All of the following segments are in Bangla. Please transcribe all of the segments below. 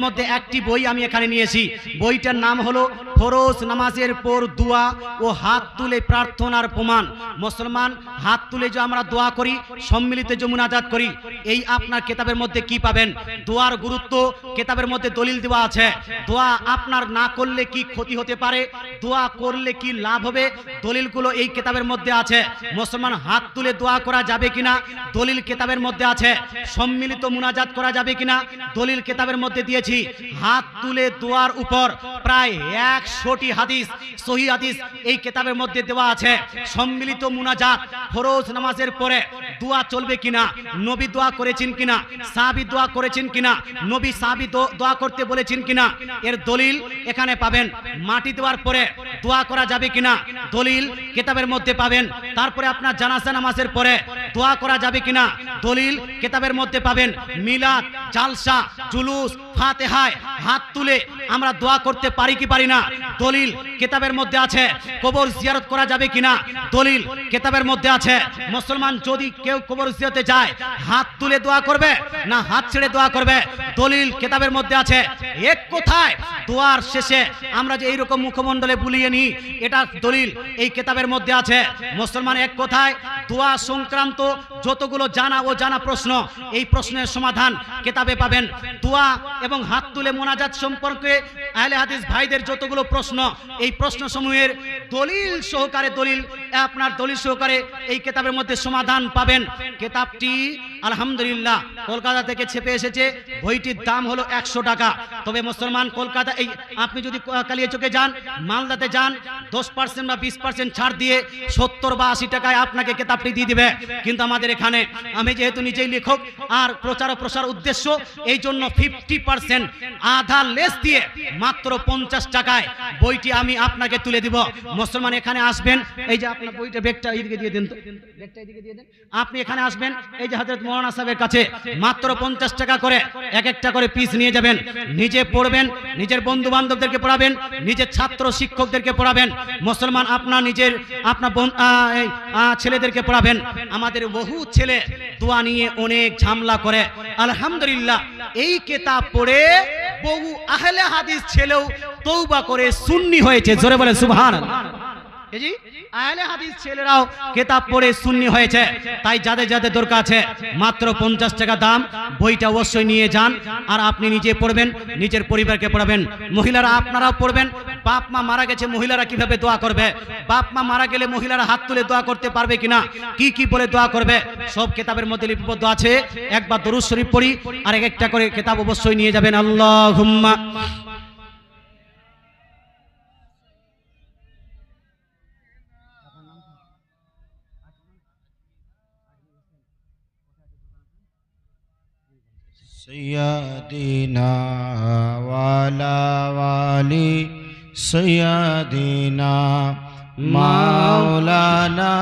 মধ্যে একটি বই আমি এখানে নিয়েছি। বইটার নাম হলো ফরজ নামাজের পর দোয়া ও হাত তুলে প্রার্থনার প্রমাণ। মুসলমান হাত তুলে যে আমরা দোয়া করি, সম্মিলিত যে মুনাজাত করি, এই আপনার কিতাবের মধ্যে কি পাবেন? দোয়ার গুরুত্ব কিতাবের মধ্যে দলিল দেওয়া আছে। দোয়া আপনার না করলে কি ক্ষতি হতে পারে, দোয়া করলে কি লাভ হবে, দলিলগুলো এই কিতাবের মধ্যে আছে। মুসলমান হাত তুলে দোয়া করা যাবে কিনা, দলিল কিতাবের মধ্যে আছে। সম্মিলিত মুনাজাত করা যাবে কিনা, দলিল কিতাবের মধ্যে দিয়েছি। হাত তুলে দোয়ার উপর প্রায় 100টি হাদিস, সহিহ হাদিস এই কিতাবের মধ্যে দেওয়া আছে। সম্মিলিত মুনাজাত ফরজ নামাজের পরে দোয়া চলবে কিনা, নবী দোয়া করেছেন কিনা, সাহাবী দোয়া করেছেন কিনা, নবী সাহাবী দোয়া করতে বলেছেন কিনা, এর দলিল এখানে পাবেন। মাটি দেওয়ার পরে দোয়া করা যাবে কিনা, দলিল কিতাবের মধ্যে পাবেন। তারপরে আপনার জানাজা নামাজের পরে দোয়া করা যাবে কিনা, দলিল কিতাবের মধ্যে পাবেন। মিলাদ, জালসা, জুলুস, ফাতিহায় হাত তুলে আমরা দোয়া করতে পারি কি পারি না, দলিল কিতাবের মধ্যে আছে। কবর জিয়ারত করা যাবে কিনা, দলিল কিতাবের মধ্যে আছে। মুসলমান যদি কেউ কবর জিয়ারতে যায়, হাত তুলে দোয়া করবে না হাত ছেড়ে দোয়া করবে, দলিল কিতাবের মধ্যে আছে। এক কথায় দোয়ার শেষে আমরা যে এইরকম মুখমণ্ডলে বুলিয়ে নিই, এটা দলিল এই কিতাবের মধ্যে আছে। মুসলমান এক কথায় দোয়া সংক্রান্ত যতগুলো জানা ও জানা প্রশ্ন, এই প্রশ্নের সমাধান কিতাবে পাবেন। দোয়া এবং হাত তুলে মোনাজাত সম্পর্কে আহলে হাদিস ভাইদের যতগুলো প্রশ্ন, এই প্রশ্ন সমূহের দলিল সহকারে, আপনার দলিল সহকারে এই কিতাবের মধ্যে সমাধান পাবেন। কিতাবটি আলহামদুলিল্লাহ কলকাতা থেকে ছেপে এসেছে। বইটির দাম হলো 100 টাকা। তবে মুসলমান কলকাতা, এই আপনি যদি কালিয়াচকে যান, মালদাতে যান, 10% বা 20% ছাড় দিয়ে 70 বা 80 টাকায় আপনাকে কিতাবটি দিয়ে দিবে। কিন্তু আমাদের এখানে, আমি যেহেতু নিজেই লেখক আর প্রচার ও প্রসার উদ্দেশ্য, এই জন্য 50% আধা লেস দিয়ে মাত্র 50 টাকায় বইটি আমি আপনাকে তুলে দিব। মুসলমান এখানে আসবেন, এই যে আপনার বইটা ব্যাগটা এইদিকে দিয়ে দেন তো, ব্যাগটা এইদিকে দিয়ে দেন। আপনি এখানে আসবেন, এই যে হযরত মাওলানা সাহেবের কাছে মাত্র 50 টাকা করে এক একটা করে পিস নিয়ে যাবেন। নিজে পড়বেন, নিজের বন্ধু বান্ধবদেরকে পড়াবেন, নিজের ছাত্র শিক্ষকদেরকে পড়াবেন। মুসলমান আপনার নিজের আপনার ছেলেদেরকে পড়াবেন। আমাদের বহু ছেলে দোয়া নিয়ে অনেক ঝামেলা করে। আলহামদুলিল্লাহ এই কিতাব পড়ে বহু আহলে হাদিস ছেলেও তওবা করে সুন্নি হয়েছে। জোরে বলেন সুবহানাল্লাহ। এই যে আহলে হাদিস ছেলেরাও কিতাব পড়ে সুন্নি হয়েছে। তাই যাদের যাদের দরকার আছে, মাত্র 50 টাকা দাম। বইটা অবশ্যই নিয়ে যান, আর আপনি নিজে পড়বেন, নিজের পরিবারকে পড়াবেন। মহিলারা আপনারাও পড়বেন। বাপ মা মারা গেছে, মহিলারা কিভাবে দোয়া করবে, বাপ মা মারা গেলে মহিলারা হাত তুলে দোয়া করতে পারবে কিনা, কি কি বলে দোয়া করবে, সব কিতাবের মধ্যে লিপিবদ্ধ আছে। একবার দরুদ শরীফ পড়ি, আর এক একটা করে কিতাব অবশ্যই নিয়ে যাবেন। আল্লাহুম্মা सय्यदिना वाला वाली सय्यदिना मौलाना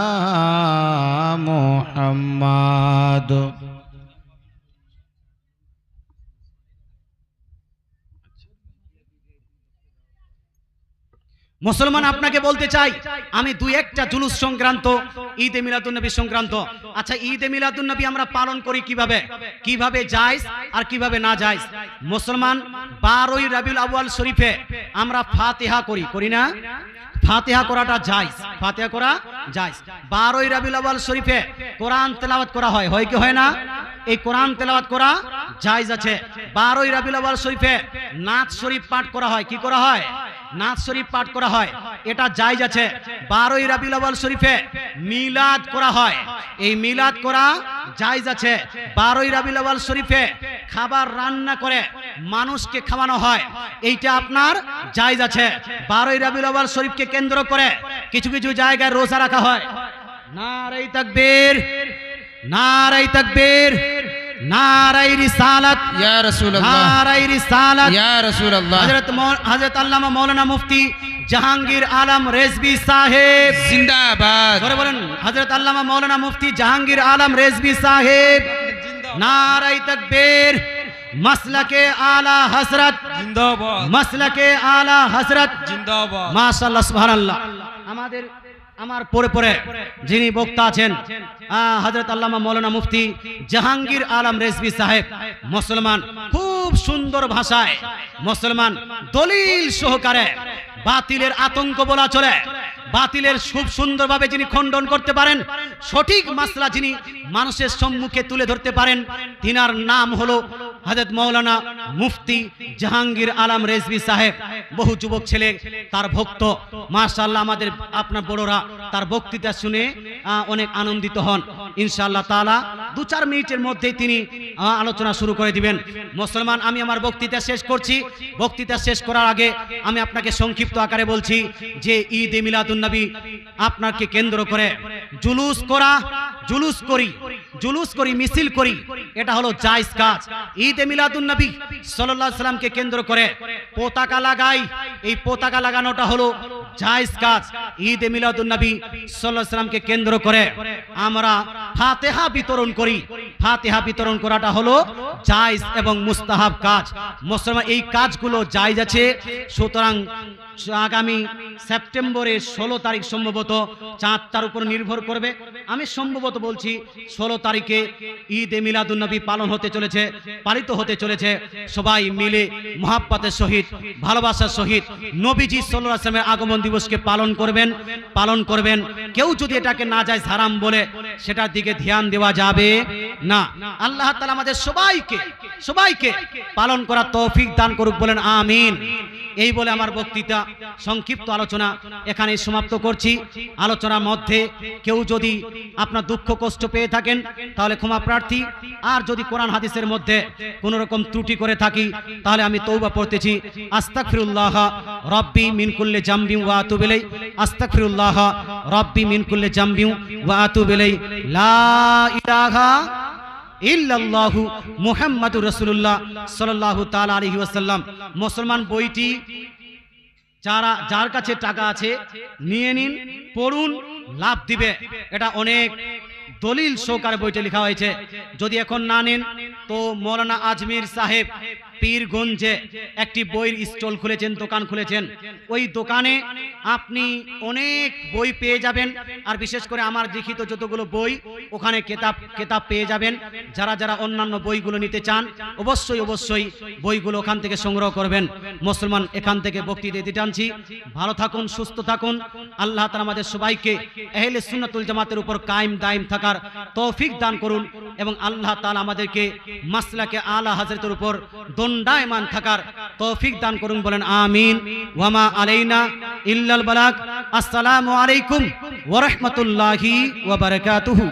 मुहम्मद। মুসলমান আপনাকে বলতে চাই, আমি দুই একটা জুলুস সংক্রান্ত, ঈদে মিলাদুন্নবী সংক্রান্ত। আচ্ছা, ঈদে মিলাদুন্নবী আমরা পালন করি কিভাবে, কিভাবে জায়েজ আর কিভাবে না জায়েজ? মুসলমান 12ই রবিউল আউয়াল শরীফে আমরা ফাতিহা করি না? ফাতিহা করাটা জায়েজ, ফাতিহা করা জায়েজ। 12ই রবিউল আউয়াল শরীফে কোরআন তেলাওয়াত করা হয়, হয় কি হয় না? এই কোরআন তেলাওয়াত করা জায়েজ আছে। 12ই রবিউল আউয়াল শরীফে নাত শরীফ পাঠ করা হয়, কি করা হয়? নাত শরীফ পাঠ করা হয়, এটা জায়েজ আছে। 12ই রবিউল আউয়াল শরীফে মিলাদ করা হয়, এই মিলাদ করা জায়েজ আছে। 12ই রবিউল আউয়াল শরীফে খাবার রান্না করে মানুষকে খাওয়ানো হয়, এইটা আপনার জায়েজ আছে। 12ই রবিউল আউয়াল শরীফকে কেন্দ্র করে কিছু কিছু জায়গায় রোজা রাখা হয়। নারে তাকবীর, নারে তাকবীর, নারে রিসালাত या रसूल अल्लाह, नारे रिसालत या रसूल अल्लाह। हजरत अल्लामा मौलाना मुफ्ती जहांगीर आलम रेजवी साहेब जिंदाबाद। जोरे बोलें, हजरत अल्लामा मौलाना मुफ्ती जहांगीर आलम रेजवी साहेब। नारे तकबीर, मसलके आला हजरत जिंदाबाद, मसलके आला हजरत जिंदाबाद। माशाअल्लाह, सुभान अल्लाह। हमारे আমার পরে পরে যিনি বক্তা আছেন হযরত আল্লামা মাওলানা মুফতি জাহাঙ্গীর আলম রেজভী সাহেব, মুসলমান, খুব সুন্দর ভাষায় মুসলমান দলিল সহকারে বাতিলের আতঙ্ক বলা চলে, বাতিলের খুব সুন্দরভাবে যিনি খণ্ডন করতে পারেন, সঠিক মাসলা যিনি মানুষের সম্মুখে তুলে ধরতে পারেন, তিনার নাম হলো হযরত মাওলানা মুফতি জাহাঙ্গীর আলম রেজভী সাহেব। বহু যুবক ছেলে তার ভক্ত, মাশাআল্লাহ, আমাদের আপনার বড়রা তার বক্তৃতা শুনে অনেক আনন্দিত হন। ইনশাআল্লাহ তাআলা 2-4 মিনিটের মধ্যেই তিনি আলোচনা শুরু করে দিবেন। মুসলমান, আমি আমার বক্তৃতা শেষ করছি। বক্তৃতা শেষ করার আগে আমি আপনাকে সংক্ষিপ্ত আকারে বলছি যে ঈদ এ মিলাদুন নবী আপনাকে কেন্দ্র করে জুলুস করি, মিছিল করি, এটা হলো জায়েজ কাজ। ঈদ এ মিলাদুন নবী সাল্লাল্লাহু আলাইহি সাল্লামকে কেন্দ্র করে পতাকা লাগাই, এই পতাকা লাগানোটা হলো জায়েজ কাজ। ঈদ এ মিলাদুন নবী সাল্লাল্লাহু আলাইহি সাল্লামকে কেন্দ্র করে আমরা ফাতিহা বিতরণ করি, ফাতিহা বিতরণ করাটা হলো জায়েজ এবং মুস্তাহাব কাজ। মুসলমান, এই কাজগুলো জায়েজ আছে। সুতরাং আগামী সেপ্টেম্বরের 16 তারিখ সম্ভবত, চাঁদ তার উপর নির্ভর করবে, আমি সম্ভবত বলছি 16 তারিখে ঈদ এ মিলাদুন নবী পালিত হতে চলেছে। সবাই মিলে মুহাব্বতের সহিত, ভালোবাসার সহিত নবীজি সাল্লাল্লাহু আলাইহি ওয়াসাল্লামের আগমন দিবসকে পালন করবেন। কেউ যদি এটাকে নাজায়েজ হারাম বলে সেটার দিকে ধ্যান দেওয়া যাবে না। আল্লাহ তাআলা আমাদের সবাইকে পালন করার তৌফিক দান করুক, বলেন আমিন। এই বলে আমার বক্তৃতা সংক্ষিপ্ত আলোচনা এখানে সমাপ্ত করছি। আলোচনার মধ্যে কেউ যদি আপনার দুঃখ কষ্ট পেয়ে থাকেন তাহলে ক্ষমা প্রার্থী, আর যদি কোরআন হাদিসের মধ্যে কোনো রকম ত্রুটি করে থাকি তাহলে আমি তওবা পড়তেছি। আস্তাগফিরুল্লাহ রাব্বি মিন কুল্লি জামবিন ওয়া আতুবু ইলাইহি, আস্তাগফিরুল্লাহ রাব্বি মিন কুল্লি জামবিন ওয়া আতুবু ইলাইহি, লা ইলাহা ইল্লাল্লাহু মুহাম্মাদুর রাসূলুল্লাহ সাল্লাল্লাহু তাআলা আলাইহি ওয়াসাল্লাম। মুসলমান, বইটি যার কাছে টাকা আছে নিয়ে নিন, পড়ুন, লাভ দিবে। এটা অনেক দলিল সহকারে বইটা লেখা হয়েছে। যদি এখন না নেন তো মৌলানা আজমির সাহেব পীরগঞ্জে একটি বইয়ের স্টল খুলেছেন, দোকান খুলেছেন। ওই দোকানে আপনি অনেক বই পেয়ে যাবেন, আর বিশেষ করে আমার লিখিত যতগুলো বই ওখানে কেতাব পেয়ে যাবেন। যারা অন্যান্য বইগুলো নিতে চান অবশ্যই বইগুলো ওখান থেকে সংগ্রহ করবেন। মুসলমান, এখান থেকে বক্তৃতা দিতে টানছি। ভালো থাকুন, সুস্থ থাকুন। আল্লাহ তাআলা আমাদের সবাইকে আহলে সুন্নাতুল জামাতের উপর কায়েম দায়েম থাকার তৌফিক দান করুন, এবং আল্লাহ তাআলা আমাদেরকে মাসলাকে আলা হযরতের উপর দণ্ডায়মান থাকার তৌফিক দান করুন, বলেন আমিন। ওয়ামা আলাইনা ইল্লাল বালাগ। আসসালামু আলাইকুম ওয়া রাহমাতুল্লাহি ওয়া বারাকাতুহু।